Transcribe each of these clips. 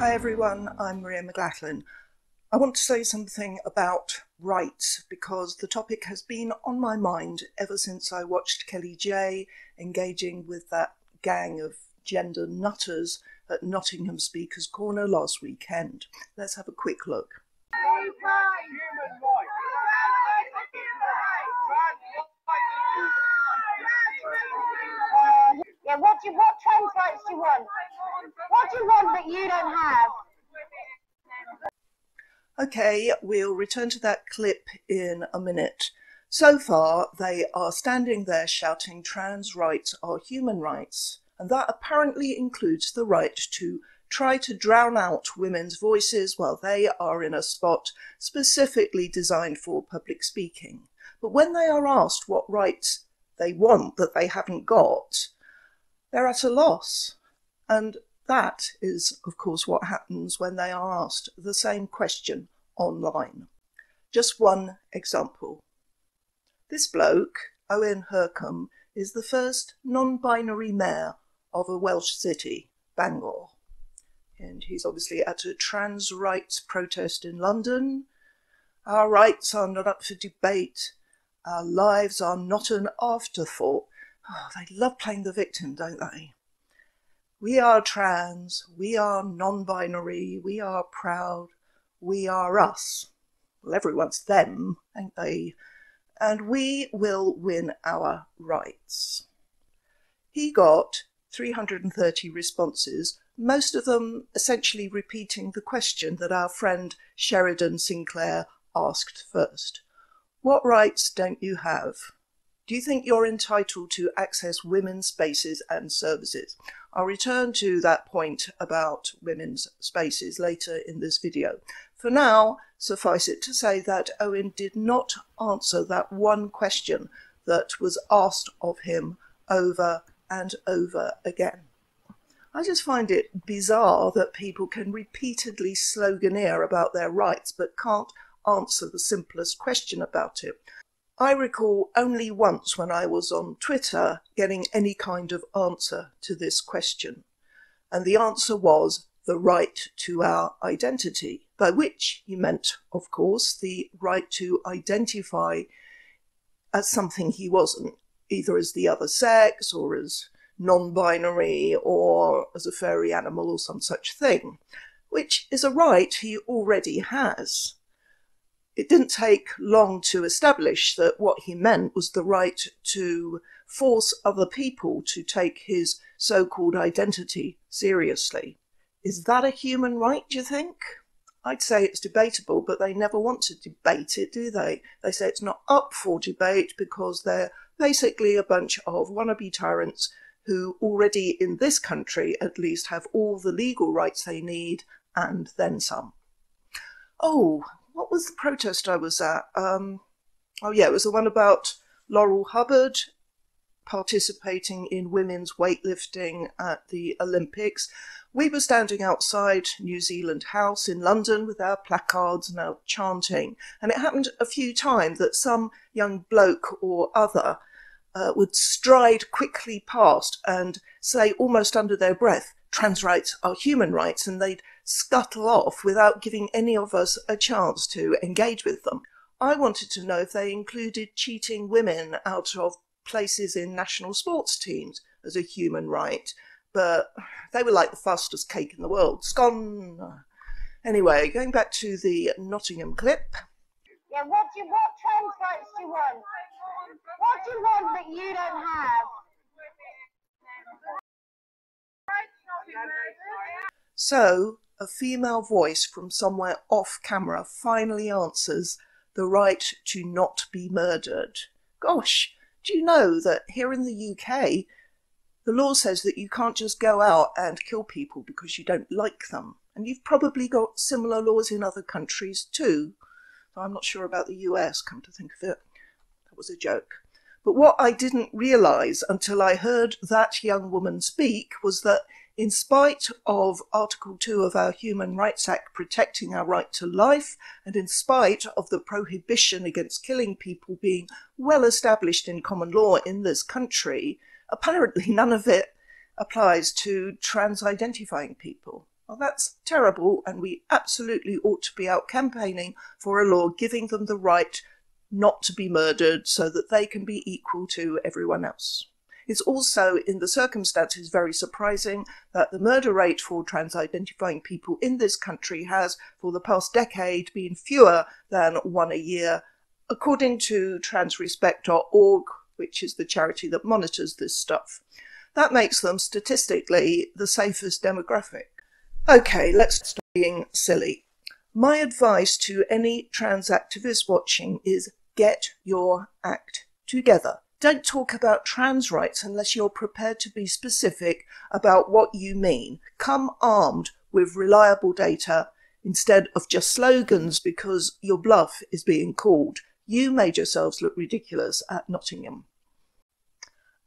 Hi everyone, I'm Maria McLachlan. I want to say something about rights because the topic has been on my mind ever since I watched Kelly J engaging with that gang of gender nutters at Nottingham Speakers Corner last weekend. Let's have a quick look. Yeah, what trans rights do you want? What do you want that you don't have? Okay, we'll return to that clip in a minute. So far, they are standing there shouting trans rights are human rights, and that apparently includes the right to try to drown out women's voices while they are in a spot specifically designed for public speaking. But when they are asked what rights they want that they haven't got, they're at a loss. And that is, of course, what happens when they are asked the same question online. Just one example. This bloke, Owen Hurcombe, is the first non-binary mayor of a Welsh city, Bangor. And he's obviously at a trans rights protest in London. Our rights are not up for debate. Our lives are not an afterthought. Oh, they love playing the victim, don't they? We are trans, we are non-binary, we are proud, we are us. Well, everyone's them, ain't they? And we will win our rights. He got 330 responses, most of them essentially repeating the question that our friend Sheridan Sinclair asked first. What rights don't you have? Do you think you're entitled to access women's spaces and services? I'll return to that point about women's spaces later in this video. For now, suffice it to say that Owen did not answer that one question that was asked of him over and over again. I just find it bizarre that people can repeatedly sloganeer about their rights but can't answer the simplest question about it. I recall only once when I was on Twitter getting any kind of answer to this question. And the answer was the right to our identity, by which he meant, of course, the right to identify as something he wasn't, either as the other sex or as non-binary or as a furry animal or some such thing, which is a right he already has. It didn't take long to establish that what he meant was the right to force other people to take his so-called identity seriously. Is that a human right, do you think? I'd say it's debatable, but they never want to debate it, do they? They say it's not up for debate because they're basically a bunch of wannabe tyrants who already in this country at least have all the legal rights they need and then some. Oh, what was the protest I was at? It was the one about Laurel Hubbard participating in women's weightlifting at the Olympics. We were standing outside New Zealand House in London with our placards and our chanting, and it happened a few times that some young bloke or other would stride quickly past and say almost under their breath, trans rights are human rights, and they'd scuttle off without giving any of us a chance to engage with them. I wanted to know if they included cheating women out of places in national sports teams as a human right, but they were like the fastest cake in the world. Scone! Anyway, going back to the Nottingham clip. Yeah, what trans rights do you want? What do you want that you don't have? So, a female voice from somewhere off camera finally answers the right to not be murdered. Gosh, do you know that here in the UK, the law says that you can't just go out and kill people because you don't like them. And you've probably got similar laws in other countries too. I'm not sure about the US, come to think of it. That was a joke. But what I didn't realise until I heard that young woman speak was that in spite of Article 2 of our Human Rights Act protecting our right to life, and in spite of the prohibition against killing people being well established in common law in this country, apparently none of it applies to trans-identifying people. Well, that's terrible, and we absolutely ought to be out campaigning for a law giving them the right not to be murdered so that they can be equal to everyone else. It's also, in the circumstances, very surprising that the murder rate for trans-identifying people in this country has, for the past decade, been fewer than one a year, according to transrespect.org, which is the charity that monitors this stuff. That makes them, statistically, the safest demographic. Okay, let's stop being silly. My advice to any trans activists watching is get your act together. Don't talk about trans rights unless you're prepared to be specific about what you mean. Come armed with reliable data instead of just slogans because your bluff is being called. You made yourselves look ridiculous at Nottingham.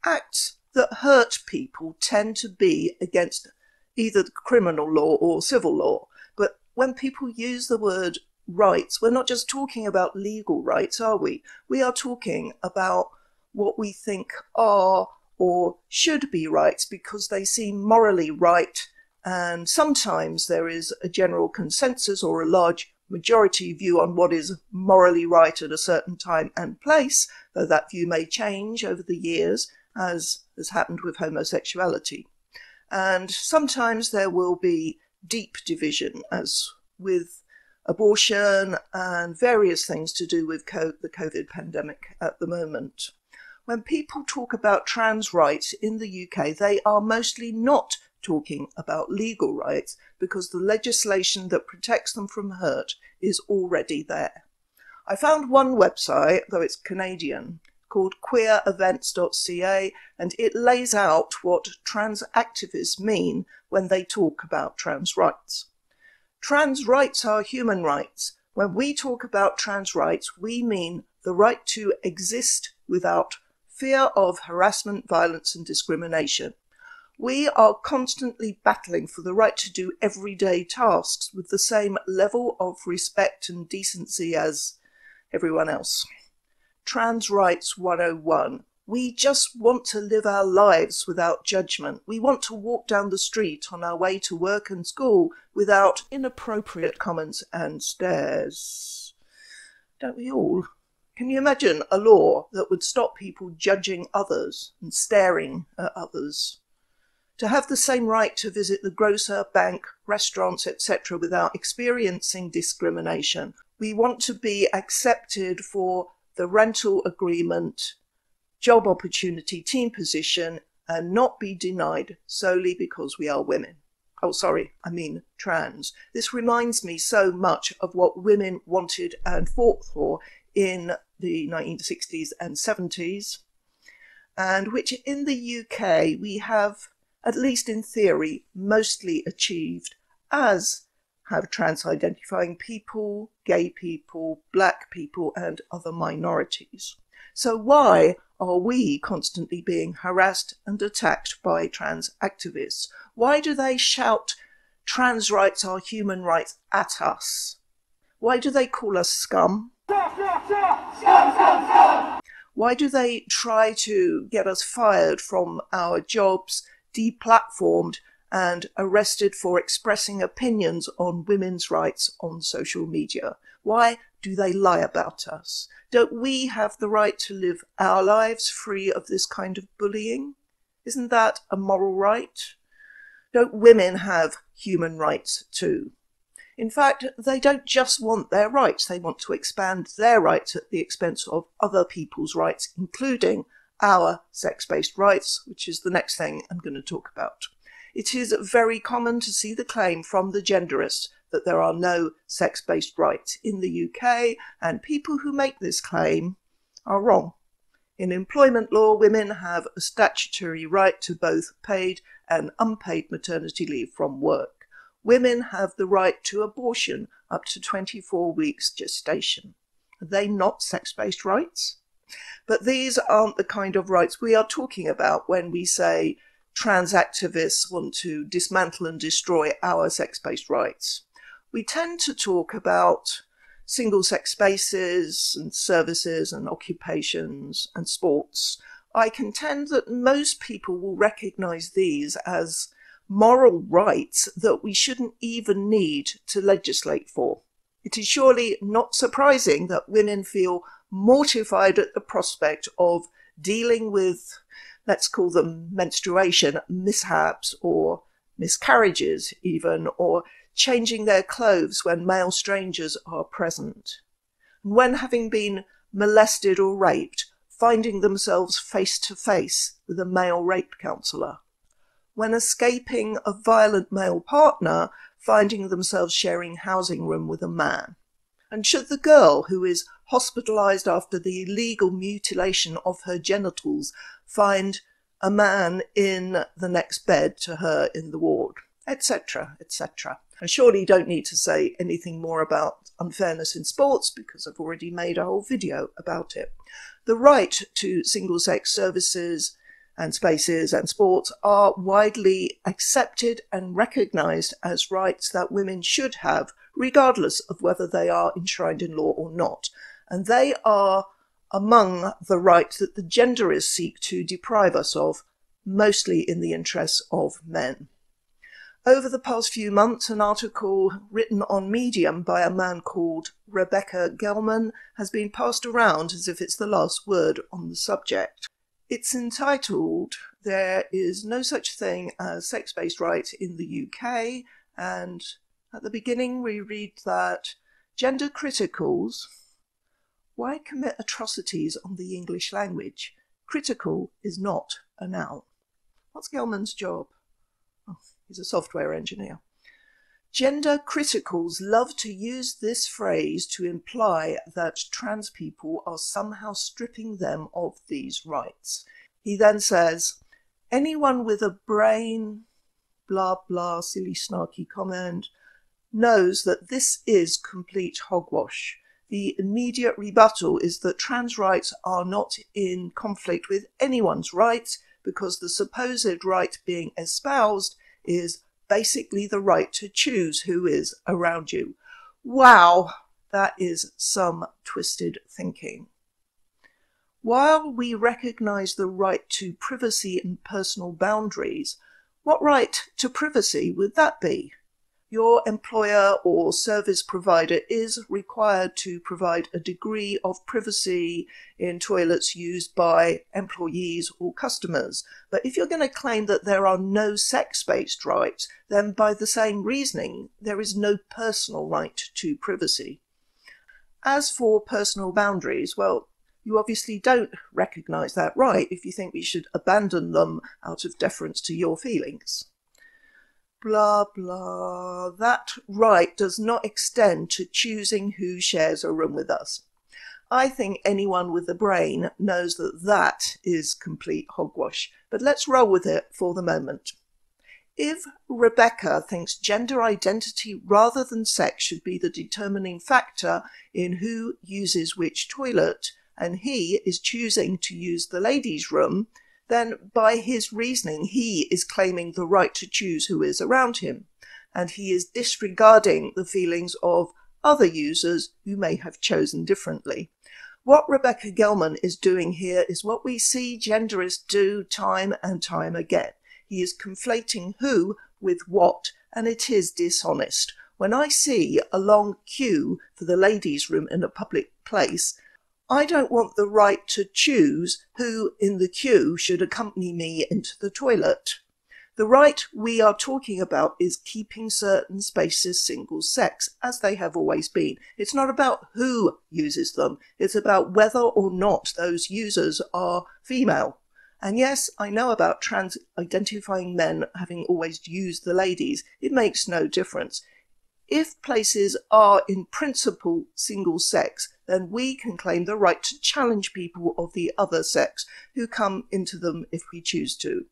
Acts that hurt people tend to be against either the criminal law or civil law. But when people use the word rights, we're not just talking about legal rights, are we? We are talking about what we think are or should be rights because they seem morally right, and sometimes there is a general consensus or a large majority view on what is morally right at a certain time and place, though that view may change over the years, as has happened with homosexuality. And sometimes there will be deep division, as with abortion and various things to do with the COVID pandemic at the moment. When people talk about trans rights in the UK, they are mostly not talking about legal rights because the legislation that protects them from hurt is already there. I found one website, though it's Canadian, called queerevents.ca, and it lays out what trans activists mean when they talk about trans rights. Trans rights are human rights. When we talk about trans rights, we mean the right to exist without fear of harassment, violence, and discrimination. We are constantly battling for the right to do everyday tasks with the same level of respect and decency as everyone else. Trans Rights 101. We just want to live our lives without judgment. We want to walk down the street on our way to work and school without inappropriate comments and stares. Don't we all? Can you imagine a law that would stop people judging others and staring at others? To have the same right to visit the grocer, bank, restaurants, etc. without experiencing discrimination. We want to be accepted for the rental agreement, job opportunity, team position, and not be denied solely because we are women. Oh, sorry, I mean trans. This reminds me so much of what women wanted and fought for in the 1960s and 70s, and which in the UK we have, at least in theory, mostly achieved, as have trans-identifying people, gay people, black people, and other minorities. So why are we constantly being harassed and attacked by trans activists? Why do they shout trans rights are human rights at us? Why do they call us scum? Why do they try to get us fired from our jobs, deplatformed, and arrested for expressing opinions on women's rights on social media? Why do they lie about us? Don't we have the right to live our lives free of this kind of bullying? Isn't that a moral right? Don't women have human rights too? In fact, they don't just want their rights, they want to expand their rights at the expense of other people's rights, including our sex-based rights, which is the next thing I'm going to talk about. It is very common to see the claim from the genderists that there are no sex-based rights in the UK, and people who make this claim are wrong. In employment law, women have a statutory right to both paid and unpaid maternity leave from work. Women have the right to abortion up to 24 weeks gestation. Are they not sex-based rights? But these aren't the kind of rights we are talking about when we say trans activists want to dismantle and destroy our sex-based rights. We tend to talk about single-sex spaces and services and occupations and sports. I contend that most people will recognise these as moral rights that we shouldn't even need to legislate for. It is surely not surprising that women feel mortified at the prospect of dealing with, let's call them menstruation mishaps or miscarriages even, or changing their clothes when male strangers are present. When having been molested or raped, finding themselves face to face with a male rape counsellor. When escaping a violent male partner, finding themselves sharing housing room with a man. And should the girl who is hospitalised after the illegal mutilation of her genitals find a man in the next bed to her in the ward, etc., etc. I surely don't need to say anything more about unfairness in sports because I've already made a whole video about it. The right to single-sex services and spaces and sports are widely accepted and recognised as rights that women should have, regardless of whether they are enshrined in law or not. And they are among the rights that the genderists seek to deprive us of, mostly in the interests of men. Over the past few months, an article written on Medium by a man called Rebecca Gelman has been passed around as if it's the last word on the subject. It's entitled, "There is no such thing as sex-based rights in the UK," and at the beginning we read that gender criticals, why commit atrocities on the English language? Critical is not a noun. What's Gelman's job? Oh, he's a software engineer. Gender criticals love to use this phrase to imply that trans people are somehow stripping them of these rights. He then says, anyone with a brain, blah blah, silly snarky comment, knows that this is complete hogwash. The immediate rebuttal is that trans rights are not in conflict with anyone's rights because the supposed right being espoused is basically the right to choose who is around you. Wow, that is some twisted thinking. While we recognise the right to privacy and personal boundaries, what right to privacy would that be? Your employer or service provider is required to provide a degree of privacy in toilets used by employees or customers. But if you're going to claim that there are no sex-based rights, then by the same reasoning, there is no personal right to privacy. As for personal boundaries, well, you obviously don't recognise that right if you think we should abandon them out of deference to your feelings. Blah, blah. That right does not extend to choosing who shares a room with us. I think anyone with a brain knows that that is complete hogwash, but let's roll with it for the moment. If Rebecca thinks gender identity rather than sex should be the determining factor in who uses which toilet, and he is choosing to use the ladies' room, then by his reasoning he is claiming the right to choose who is around him, and he is disregarding the feelings of other users who may have chosen differently. What Rebecca Gelman is doing here is what we see genderists do time and time again. He is conflating who with what, and it is dishonest. When I see a long queue for the ladies' room in a public place, I don't want the right to choose who in the queue should accompany me into the toilet. The right we are talking about is keeping certain spaces single-sex, as they have always been. It's not about who uses them, it's about whether or not those users are female. And yes, I know about trans-identifying men having always used the ladies. It makes no difference. If places are in principle single-sex, then we can claim the right to challenge people of the other sex who come into them if we choose to.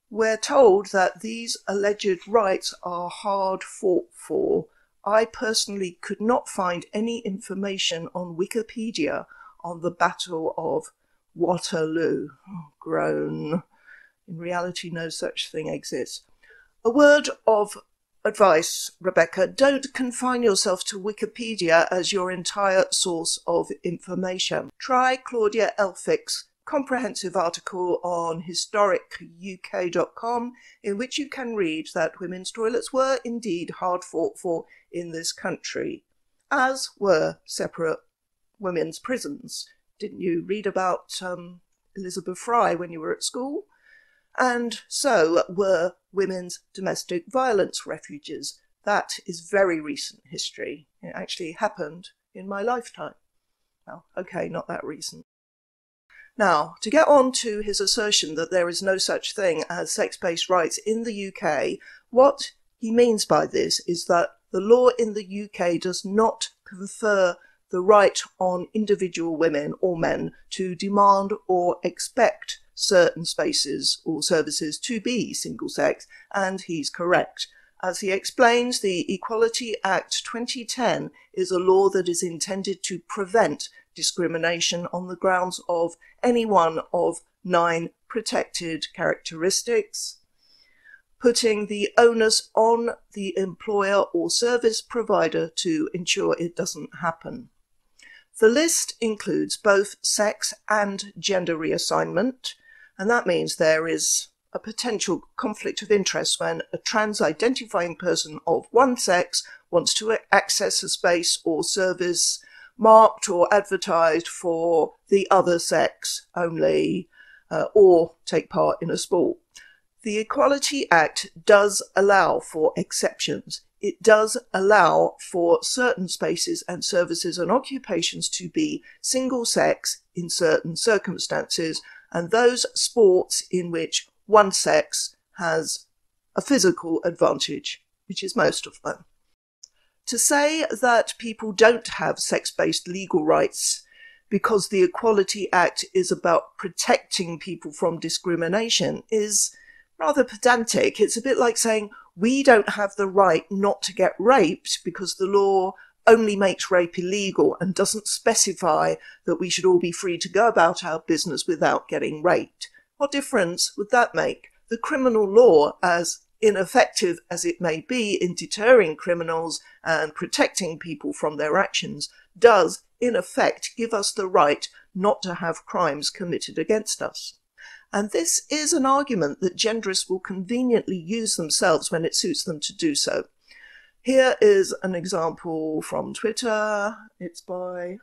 We're told that these alleged rights are hard fought for. I personally could not find any information on Wikipedia on the Battle of Waterloo. Oh, groan. In reality, no such thing exists. A word of advice, Rebecca, don't confine yourself to Wikipedia as your entire source of information. Try Claudia Elphic's comprehensive article on historicuk.com in which you can read that women's toilets were indeed hard fought for in this country, as were separate women's prisons. Didn't you read about Elizabeth Fry when you were at school? And so were women's domestic violence refuges. That is very recent history. It actually happened in my lifetime. Well, okay, not that recent. Now, to get on to his assertion that there is no such thing as sex-based rights in the UK, what he means by this is that the law in the UK does not confer the right on individual women or men to demand or expect certain spaces or services to be single-sex, and he's correct. As he explains, the Equality Act 2010 is a law that is intended to prevent discrimination on the grounds of any one of 9 protected characteristics, putting the onus on the employer or service provider to ensure it doesn't happen. The list includes both sex and gender reassignment, and that means there is a potential conflict of interest when a trans-identifying person of one sex wants to access a space or service marked or advertised for the other sex only, or take part in a sport. The Equality Act does allow for exceptions. It does allow for certain spaces and services and occupations to be single sex in certain circumstances, and those sports in which one sex has a physical advantage, which is most of them. To say that people don't have sex-based legal rights because the Equality Act is about protecting people from discrimination is rather pedantic. It's a bit like saying we don't have the right not to get raped because the law only makes rape illegal and doesn't specify that we should all be free to go about our business without getting raped. What difference would that make? The criminal law, as ineffective as it may be in deterring criminals and protecting people from their actions, does, in effect, give us the right not to have crimes committed against us. And this is an argument that genderists will conveniently use themselves when it suits them to do so. Here is an example from Twitter. It's by,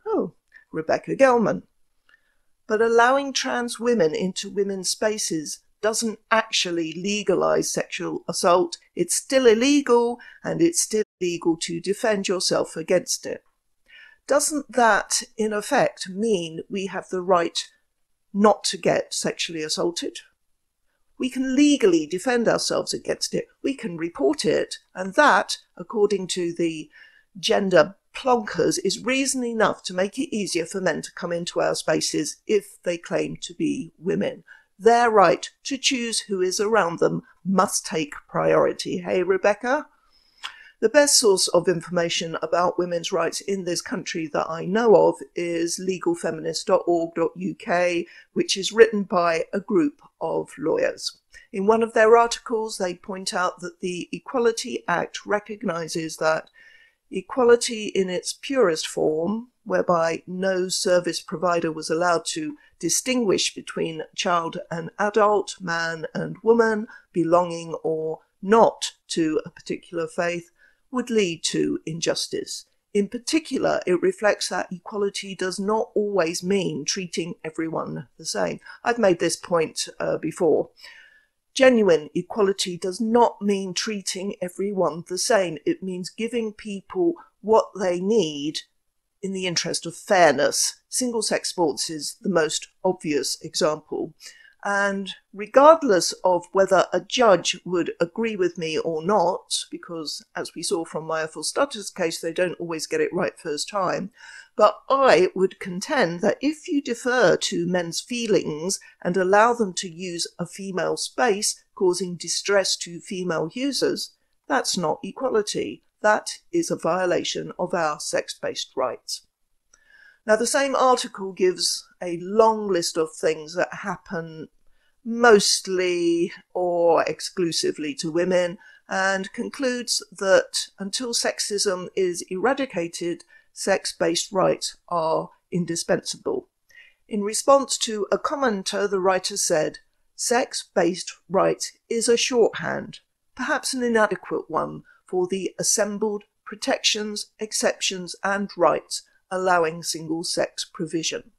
Rebecca Gelman. But allowing trans women into women's spaces doesn't actually legalise sexual assault. It's still illegal, and it's still illegal to defend yourself against it. Doesn't that, in effect, mean we have the right not to get sexually assaulted? We can legally defend ourselves against it. We can report it, and that, according to the gender plonkers, is reason enough to make it easier for men to come into our spaces if they claim to be women. Their right to choose who is around them must take priority. Hey, Rebecca? The best source of information about women's rights in this country that I know of is legalfeminist.org.uk, which is written by a group of lawyers. In one of their articles, they point out that the Equality Act recognises that equality in its purest form, whereby no service provider was allowed to distinguish between child and adult, man and woman, belonging or not to a particular faith, would lead to injustice. In particular, it reflects that equality does not always mean treating everyone the same. I've made this point before. Genuine equality does not mean treating everyone the same. It means giving people what they need in the interest of fairness. Single-sex sports is the most obvious example. And regardless of whether a judge would agree with me or not, because as we saw from Maya Fulstutter's case, they don't always get it right first time, but I would contend that if you defer to men's feelings and allow them to use a female space, causing distress to female users, that's not equality. That is a violation of our sex-based rights. Now, the same article gives a long list of things that happen mostly or exclusively to women and concludes that until sexism is eradicated, sex-based rights are indispensable. In response to a commenter, the writer said, "Sex-based right is a shorthand, perhaps an inadequate one, for the assembled protections, exceptions and rights allowing single-sex provision."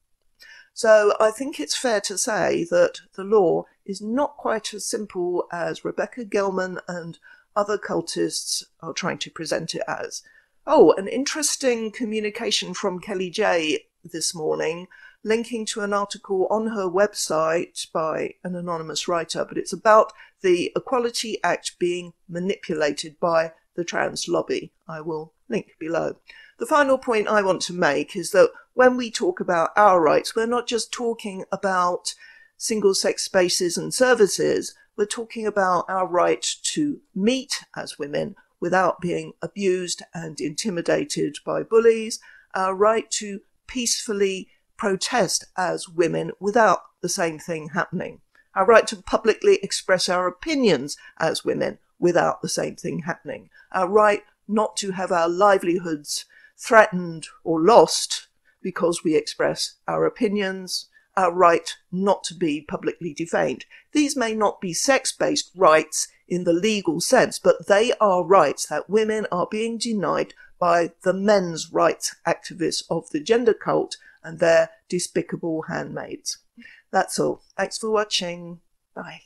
So I think it's fair to say that the law is not quite as simple as Rebecca Gelman and other cultists are trying to present it as. Oh, an interesting communication from Kelly J this morning, linking to an article on her website by an anonymous writer, but it's about the Equality Act being manipulated by the trans lobby. I will link below. The final point I want to make is that when we talk about our rights, we're not just talking about single-sex spaces and services, we're talking about our right to meet as women without being abused and intimidated by bullies, our right to peacefully protest as women without the same thing happening, our right to publicly express our opinions as women without the same thing happening, our right not to have our livelihoods threatened or lost because we express our opinions, our right not to be publicly defamed. These may not be sex-based rights in the legal sense, but they are rights that women are being denied by the men's rights activists of the gender cult and their despicable handmaids. That's all. Thanks for watching. Bye.